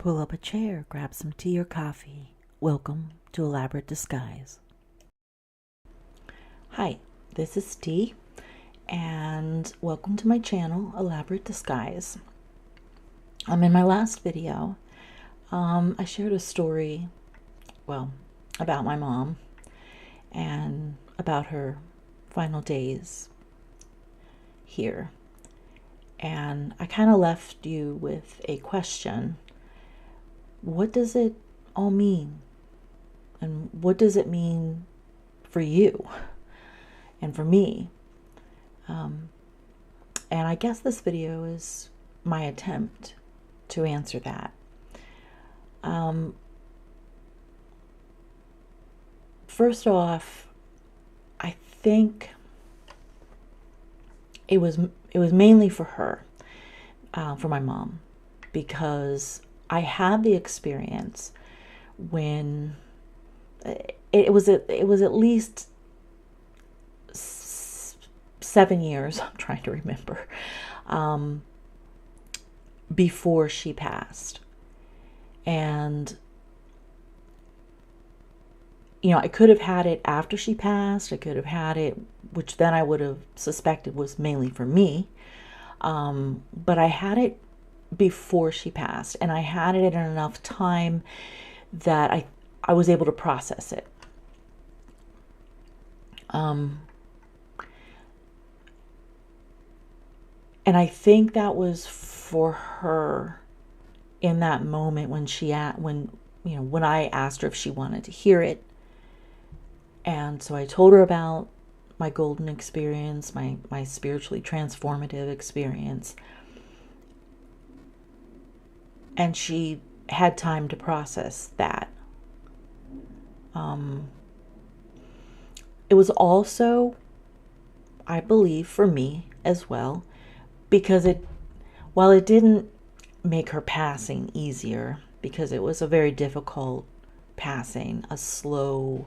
Pull up a chair, grab some tea or coffee. Welcome to Elaborate Disguise. Hi, this is Dee, and welcome to my channel, Elaborate Disguise. In my last video, I shared a story, about my mom and about her final days here. And I kind of left you with a question. What does it all mean? And what does it mean for you and for me? And I guess this video is my attempt to answer that. First off, I think it was mainly for her, for my mom, because I had the experience when it was at least 7 years, I'm trying to remember, before she passed. And I could have had it after she passed. I could have had it, which then I would have suspected was mainly for me. But I had it before she passed, and I had it in enough time that I was able to process it. And I think that was for her in that moment when when I asked her if she wanted to hear it. And so I told her about my golden experience, my spiritually transformative experience. And she had time to process that. It was also, I believe, for me as well, because while it didn't make her passing easier, because it was a very difficult passing, a slow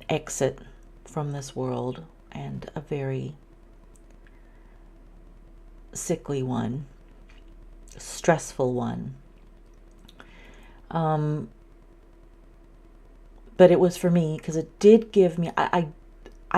exit from this world, and a very sickly one, stressful one. But it was for me because it did give me, I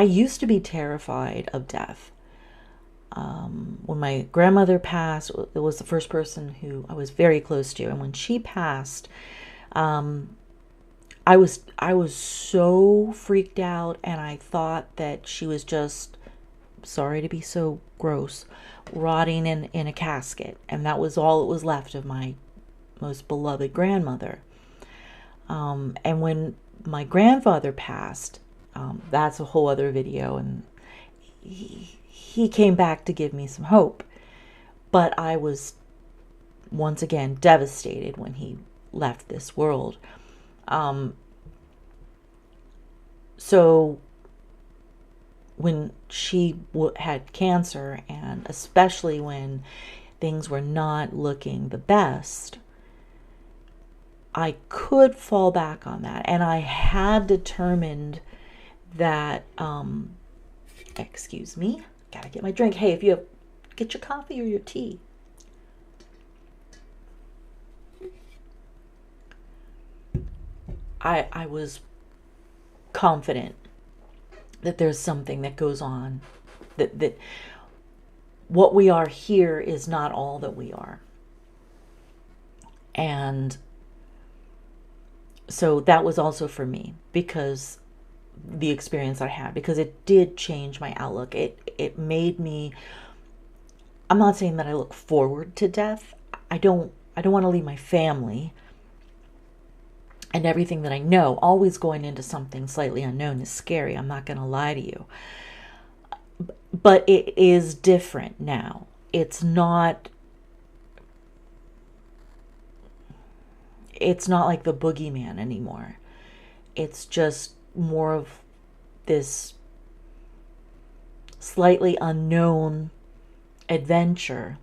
used to be terrified of death. When my grandmother passed, it was the first person who I was very close to. And when she passed, I was so freaked out, and I thought that she was just, sorry to be so gross, rotting in a casket. And that was all that was left of my most beloved grandmother. And when my grandfather passed, that's a whole other video, and he came back to give me some hope. But I was once again devastated when he left this world. So when she had cancer, and especially when things were not looking the best, I could fall back on that. And I had determined that, excuse me, gotta get my drink. Hey, if you have, get your coffee or your tea. I was confident that there's something that goes on, that what we are here is not all that we are. And so that was also for me, because the experience I had, because it did change my outlook. It made me, I'm not saying that I look forward to death. I don't want to leave my family and everything that I know. Always going into something slightly unknown is scary. I'm not going to lie to you. But it is different now. It's not like the boogeyman anymore. It's just more of this slightly unknown adventure.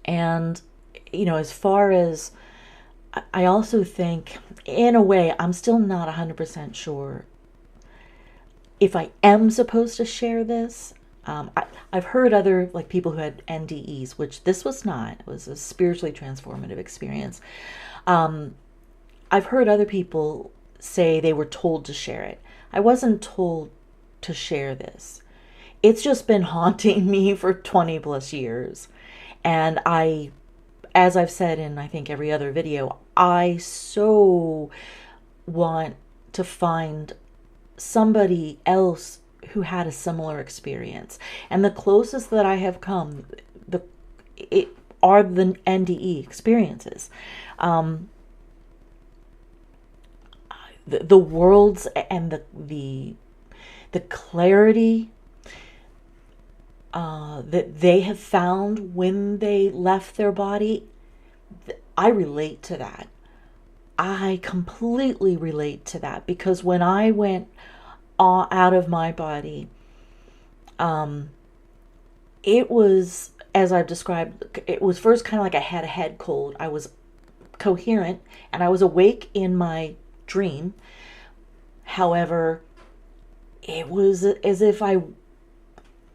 And, as far as, I also think, in a way, I'm still not 100% sure if I am supposed to share this. I've heard other like people who had NDEs, which this was not. It was a spiritually transformative experience. I've heard other people say they were told to share it. I wasn't told to share this. It's just been haunting me for 20 plus years. And as I've said in I think every other video, I so want to find somebody else who had a similar experience. And the closest that I have come are the NDE experiences. The worlds and the clarity that they have found when they left their body, I relate to that. I completely relate to that, because when I went out of my body, it was, as I've described, it was first kind of like I had a head cold. I was coherent and I was awake in my dream. However, it was as if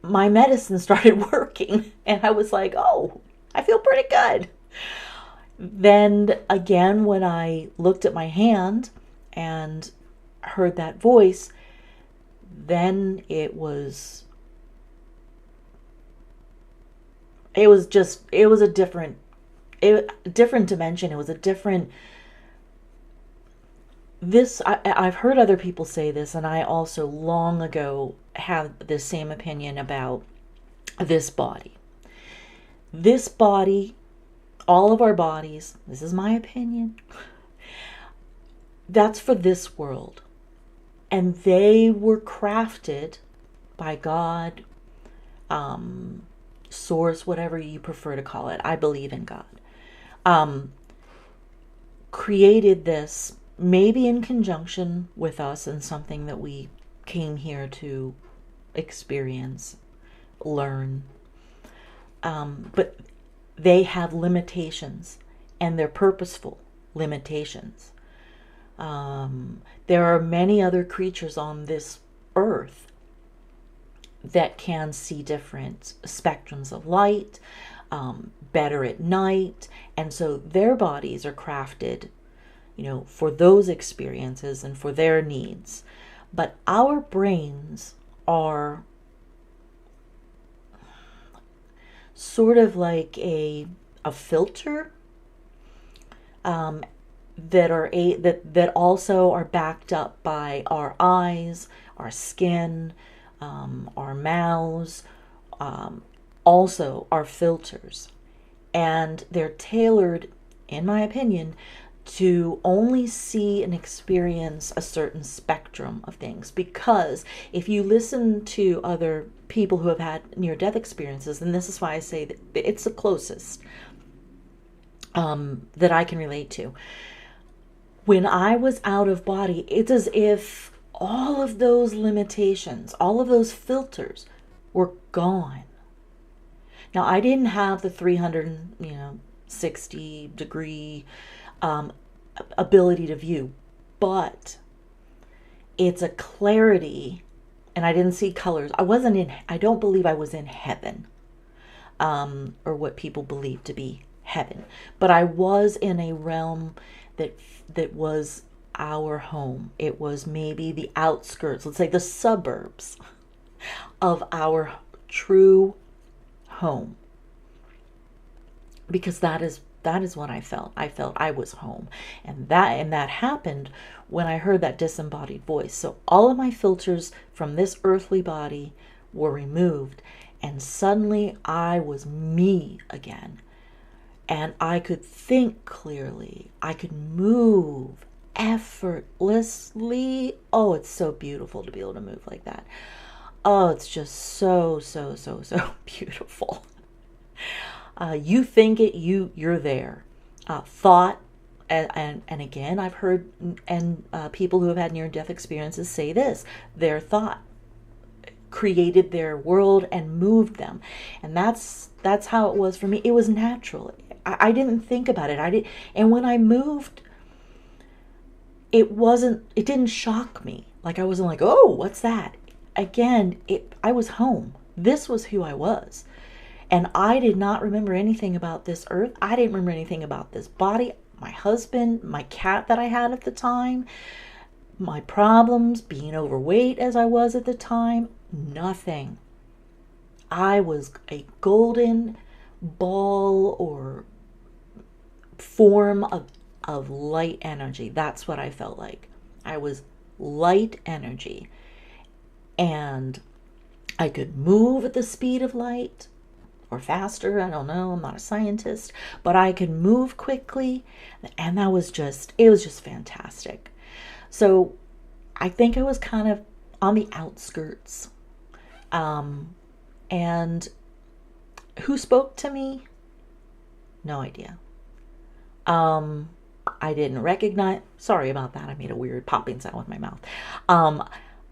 my medicine started working and I was like, oh, I feel pretty good. Then again, when I looked at my hand and heard that voice, then it was a different dimension. It was a different, I've heard other people say this, and I also long ago had the same opinion about this body. This body, all of our bodies, this is my opinion, that's for this world. And they were crafted by God, source, whatever you prefer to call it. I believe in God. Created this maybe in conjunction with us and something that we came here to experience, learn. But they have limitations, and they're purposeful limitations. There are many other creatures on this earth that can see different spectrums of light, better at night, and so their bodies are crafted, for those experiences and for their needs. But our brains are sort of like a filter, that also are backed up by our eyes, our skin, our mouths, also are filters. And they're tailored, in my opinion, to only see and experience a certain spectrum of things. Because if you listen to other people who have had near-death experiences, and this is why I say that it's the closest that I can relate to. When I was out of body, it's as if all of those limitations, all of those filters were gone. Now, I didn't have the 360 degree ability to view, but it's a clarity, and I didn't see colors. I don't believe I was in heaven, or what people believe to be heaven, but I was in a realm that was our home. It was maybe the outskirts, let's say the suburbs of our true home, because that is what I felt. I felt I was home, and that happened when I heard that disembodied voice. So all of my filters from this earthly body were removed, and suddenly I was me again. And I could think clearly. I could move effortlessly. Oh, it's so beautiful to be able to move like that. Oh, it's just so beautiful. You think it, you're there. Thought, and again, I've heard people who have had near-death experiences say this: their thought created their world and moved them, and that's how it was for me. It was natural. I didn't think about it. And when I moved, it didn't shock me. Like, I wasn't like, oh, what's that? Again, I was home. This was who I was. And I did not remember anything about this earth. I didn't remember anything about this body, my husband, my cat that I had at the time, my problems, being overweight as I was at the time. Nothing. I was a golden ball or form of light energy. That's what I felt like. I was light energy. And I could move at the speed of light or faster. I don't know. I'm not a scientist, but I could move quickly. And it was just fantastic. So I think I was kind of on the outskirts. And who spoke to me? No idea. I didn't recognize, sorry about that. I made a weird popping sound with my mouth.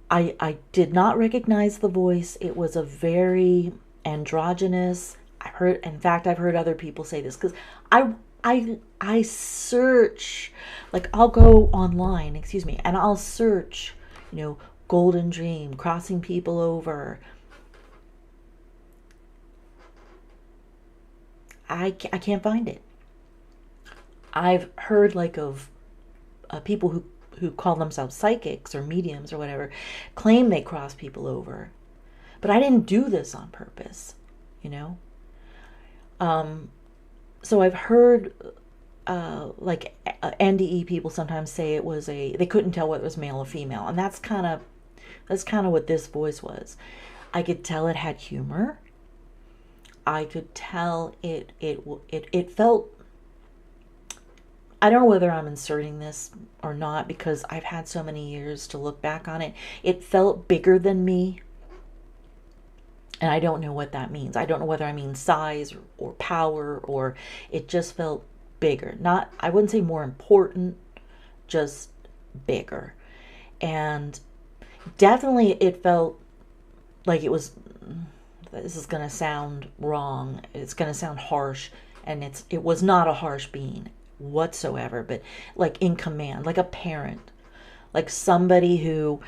I did not recognize the voice. It was a very androgynous. In fact, I've heard other people say this because I search, like I'll go online, and I'll search, golden dream, crossing people over. I can't find it. I've heard of people who call themselves psychics or mediums or whatever, claim they cross people over. But I didn't do this on purpose, So I've heard NDE people sometimes say they couldn't tell whether it was male or female. And that's kind of what this voice was. I could tell it had humor. I could tell it felt, I don't know whether I'm inserting this or not because I've had so many years to look back on it. It felt bigger than me. And I don't know what that means. I don't know whether I mean size or power, or it just felt bigger. I wouldn't say more important, just bigger. And definitely it felt like it was, this is going to sound wrong. It's going to sound harsh. And it was not a harsh being whatsoever, but like in command, like a parent, like somebody who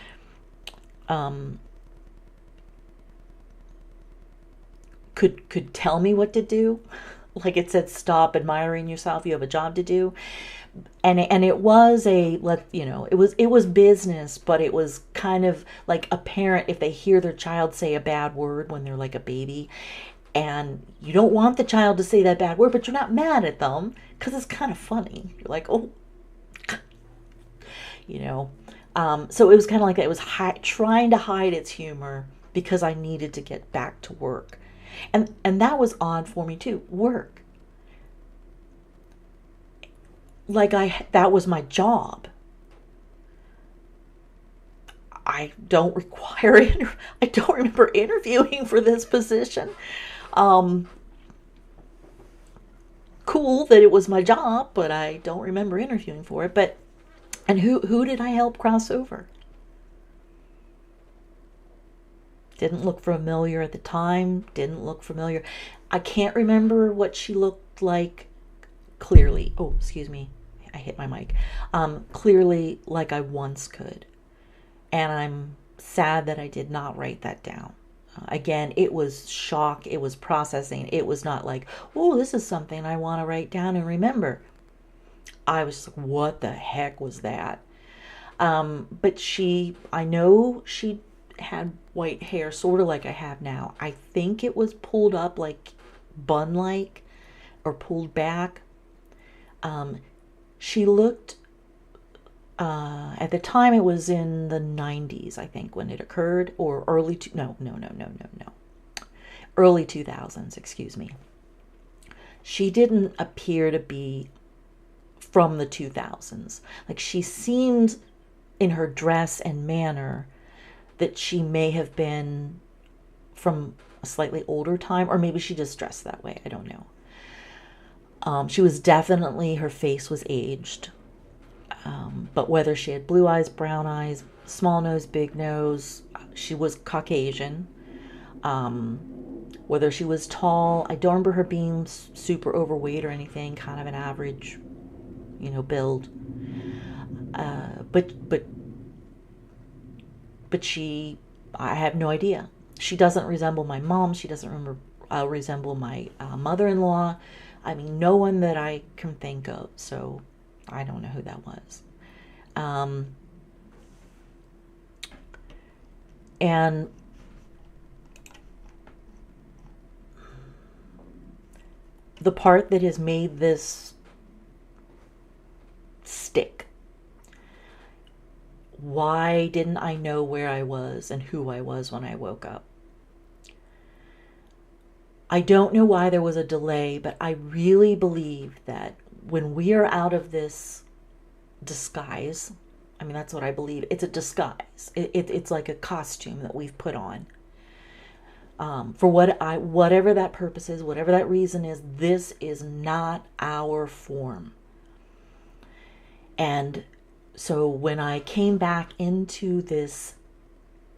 could tell me what to do. Like it said, stop admiring yourself, you have a job to do. And it was it was business, but it was kind of like a parent, if they hear their child say a bad word when they're like a baby, and you don't want the child to say that bad word, but you're not mad at them because it's kind of funny. You're like, oh, so it was kind of like that. It was trying to hide its humor because I needed to get back to work. And that was odd for me too. Work. That was my job. I don't remember interviewing for this position. Cool that it was my job, but I don't remember interviewing for it. And who did I help cross over? Didn't look familiar at the time. Didn't look familiar. I can't remember what she looked like clearly. Oh, excuse me. I hit my mic. Clearly like I once could. And I'm sad that I did not write that down. Again, it was shock. It was processing. It was not like, oh, this is something I want to write down and remember. I was like, what the heck was that? But I know she had white hair, sort of like I have now. I think it was pulled up like bun-like or pulled back. She looked, at the time it was in the 90s, I think, when it occurred, or early 2000s, excuse me. She didn't appear to be from the 2000s. Like, she seemed in her dress and manner that she may have been from a slightly older time, or maybe she just dressed that way. I don't know. She was definitely, her face was aged. But whether she had blue eyes, brown eyes, small nose, big nose, she was Caucasian. Whether she was tall, I don't remember her being super overweight or anything, kind of an average, build. But I have no idea. She doesn't resemble my mom. She doesn't resemble my mother-in-law. I mean, no one that I can think of. So I don't know who that was. And the part that has made this stick, why didn't I know where I was and who I was when I woke up? I don't know why there was a delay, but I really believe that when we are out of this disguise, I mean, that's what I believe. It's a disguise. It's like a costume that we've put on. For whatever that purpose is, whatever that reason is, this is not our form. And so when I came back into this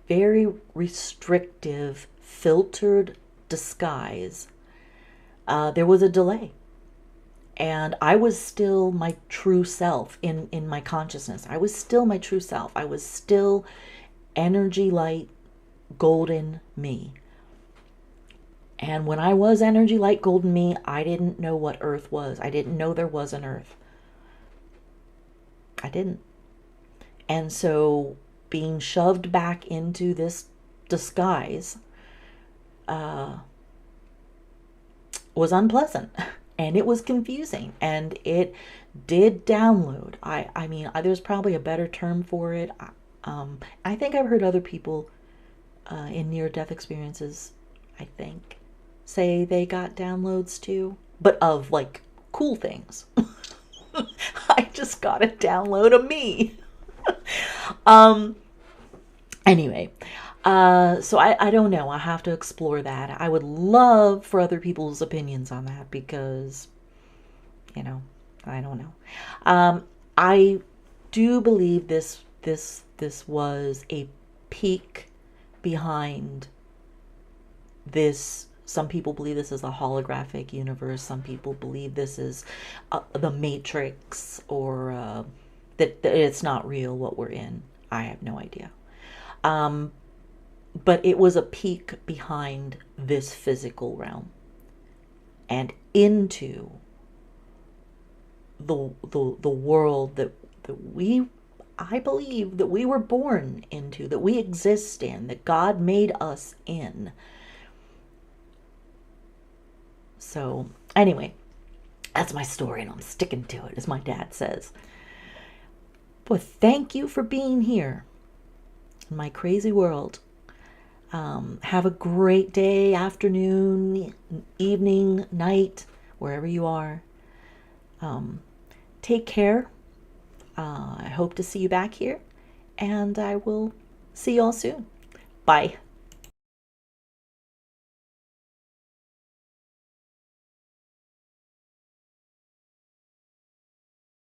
very restrictive, filtered disguise, there was a delay. And I was still my true self in my consciousness. I was still my true self. I was still energy light, golden me. And when I was energy light, golden me, I didn't know what Earth was. I didn't know there was an Earth. I didn't. And so being shoved back into this disguise was unpleasant. And it was confusing, and it did download. I mean, there's probably a better term for it. I think I've heard other people in near-death experiences, I think, say they got downloads too, but of like cool things. I just got a download of me. Anyway, so I don't know. I have to explore that. I would love for other people's opinions on that because, you know, I don't know. I do believe this was a peek behind this. Some people believe this is a holographic universe. Some people believe this is the Matrix, or that it's not real what we're in. I have no idea. But it was a peek behind this physical realm and into the world that I believe that we were born into, that we exist in, that God made us in. So anyway, that's my story, and I'm sticking to it, as my dad says. But thank you for being here in my crazy world. Have a great day, afternoon, evening, night, wherever you are. Take care. I hope to see you back here, and I will see you all soon. Bye.